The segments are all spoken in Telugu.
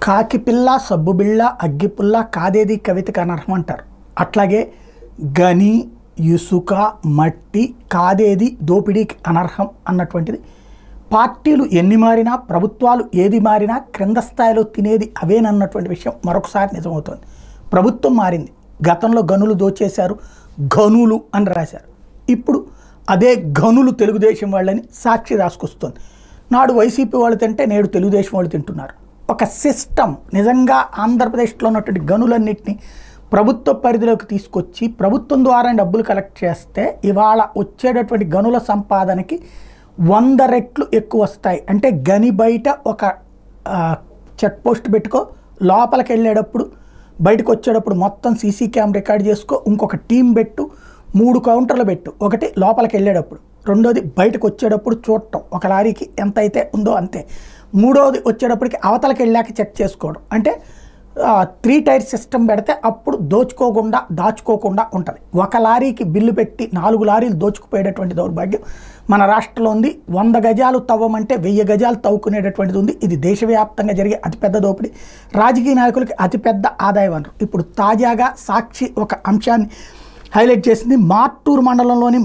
కాకిపిల్ల సబ్బుబిళ్ళ అగ్గిపుల్ల కాదేది కవితకు అనర్హం అంటారు. అట్లాగే గని ఇసుక మట్టి కాదేది దోపిడీకి అనర్హం అన్నటువంటిది పార్టీలు ఎన్ని మారినా ప్రభుత్వాలు ఏది మారినా క్రింద స్థాయిలో తినేది అవేనన్నటువంటి విషయం మరొకసారి నిజమవుతోంది. ప్రభుత్వం మారింది. గతంలో గనులు దోచేశారు, గనులు అని రాశారు. ఇప్పుడు అదే గనులు తెలుగుదేశం వాళ్ళని సాక్షి రాసుకొస్తుంది. నాడు వైసీపీ వాళ్ళు తింటే నేడు తెలుగుదేశం వాళ్ళు తింటున్నారు. ఒక సిస్టమ్ నిజంగా ఆంధ్రప్రదేశ్లో ఉన్నటువంటి గనులన్నింటినీ ప్రభుత్వ పరిధిలోకి తీసుకొచ్చి ప్రభుత్వం ద్వారా డబ్బులు కలెక్ట్ చేస్తే ఇవాళ వచ్చేటటువంటి గనుల సంపాదనకి 100 రెట్లు ఎక్కువ వస్తాయి. అంటే గని బయట ఒక చెక్ పోస్ట్ పెట్టుకో, లోపలికి వెళ్ళేటప్పుడు బయటకు వచ్చేటప్పుడు మొత్తం సీసీ క్యామ్ రికార్డ్ చేసుకో, ఇంకొక టీం పెట్టు, 3 కౌంటర్లు పెట్టు. ఒకటి లోపలికి వెళ్ళేటప్పుడు, రెండోది బయటకు వచ్చేటప్పుడు చూడటం ఒక లారీకి ఎంత అయితే ఉందో అంతే, మూడోది వచ్చేటప్పటికి అవతలకి వెళ్ళాక చెక్ చేసుకోవడం. అంటే 3 టైర్ సిస్టమ్ పెడితే అప్పుడు దాచుకోకుండా ఉంటుంది. ఒక లారీకి బిల్లు పెట్టి 4 లారీలు దోచుకుపోయేటటువంటి దౌర్భాగ్యం మన రాష్ట్రంలో ఉంది. 100 గజాలు తవ్వమంటే 1000 గజాలు తవ్వుకునేటటువంటిది ఉంది. ఇది దేశవ్యాప్తంగా జరిగే అతిపెద్ద దోపిడీ, రాజకీయ నాయకులకి అతిపెద్ద ఆదాయ వనరు. ఇప్పుడు తాజాగా సాక్షి ఒక అంశాన్ని హైలైట్ చేసింది. మార్టూరు మండలంలోని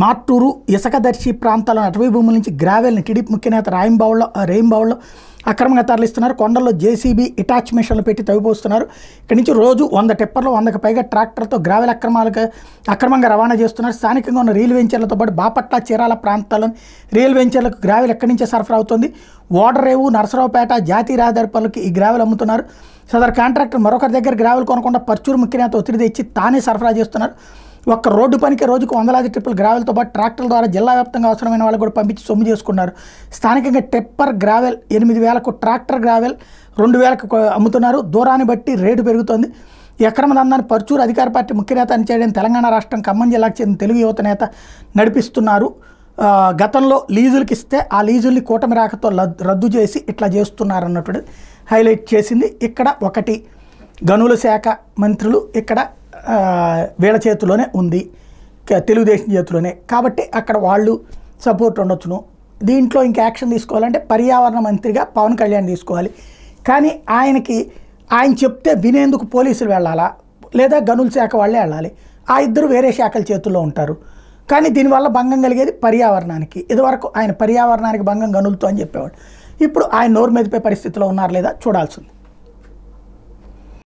మార్టూరు ఇసుకదర్శి ప్రాంతాల్లో అటవీ భూముల నుంచి గ్రావెల్ని టీడీపీ ముఖ్య నేత రేయింబావుల్లో అక్రమంగా తరలిస్తున్నారు. కొండల్లో జేసీబీ అటాచ్ మిషన్లు పెట్టి తవ్విపోస్తున్నారు. ఇక్కడి నుంచి రోజు 100 టిప్పర్లు 100కి పైగా ట్రాక్టర్లతో గ్రావెల్ అక్రమంగా రవాణా చేస్తున్నారు. స్థానికంగా ఉన్న రియల్ వెంచర్లతో పాటు బాపట్ల చీరాల ప్రాంతాల్లోని రియల్ వెంచర్లకు గ్రావెల్ ఎక్కడి నుంచే సరఫరా అవుతుంది. ఓడరేవు నరసరావుపేట జాతీయ రహదారి పనులకి ఈ గ్రావెల్ అమ్ముతున్నారు. సదరు కాంట్రాక్టర్ మరొకరి దగ్గర గ్రావెల్ కొనకుండా పర్చూరు ముఖ్య నేత ఒత్తిడి తెచ్చి తానే సరఫరా చేస్తున్నారు. ఒక్క రోడ్డు పనికి రోజుకు 100 ట్రిప్పులు గ్రావెల్తో పాటు ట్రాక్టర్ల ద్వారా జిల్లా వ్యాప్తంగా అవసరమైన వాళ్ళకు కూడా పంపించి సొమ్ము చేసుకున్నారు. స్థానికంగా టిప్పర్ గ్రావెల్ 8,000కు, ట్రాక్టర్ గ్రావెల్ 2,000కు అమ్ముతున్నారు. దూరాన్ని బట్టి రేటు పెరుగుతోంది. ఈ అక్రమ దందాన్ని పర్చూరు అధికార పార్టీ ముఖ్య నేత అని చేయడం తెలంగాణ రాష్ట్రం ఖమ్మం జిల్లాకు చెందిన తెలుగు యువత నేత నడిపిస్తున్నారు. గతంలో లీజులకి ఇస్తే ఆ లీజుల్ని కూటమి రాకతో రద్దు చేసి ఇట్లా చేస్తున్నారు అన్నట్టు హైలైట్ చేసింది. ఇక్కడ ఒకటి గనుల శాఖ మంత్రులు ఇక్కడ వీళ్ళ చేతిలోనే ఉంది, తెలుగుదేశం చేతిలోనే, కాబట్టి అక్కడ వాళ్ళు సపోర్ట్ ఉండొచ్చును. దీంట్లో ఇంకా యాక్షన్ తీసుకోవాలంటే పర్యావరణ మంత్రిగా పవన్ కళ్యాణ్ తీసుకోవాలి. కానీ ఆయన చెప్తే వినేందుకు పోలీసులు వెళ్ళాలా లేదా గనుల శాఖ వాళ్ళే వెళ్ళాలి. ఆ ఇద్దరు వేరే శాఖల చేతుల్లో ఉంటారు. కానీ దీనివల్ల భంగం కలిగేది పర్యావరణానికి. ఇదివరకు ఆయన పర్యావరణానికి భంగం గనులతో అని చెప్పేవాడు. ఇప్పుడు ఆయన నోరు మెదిపే పరిస్థితిలో ఉన్నారు లేదా చూడాల్సింది.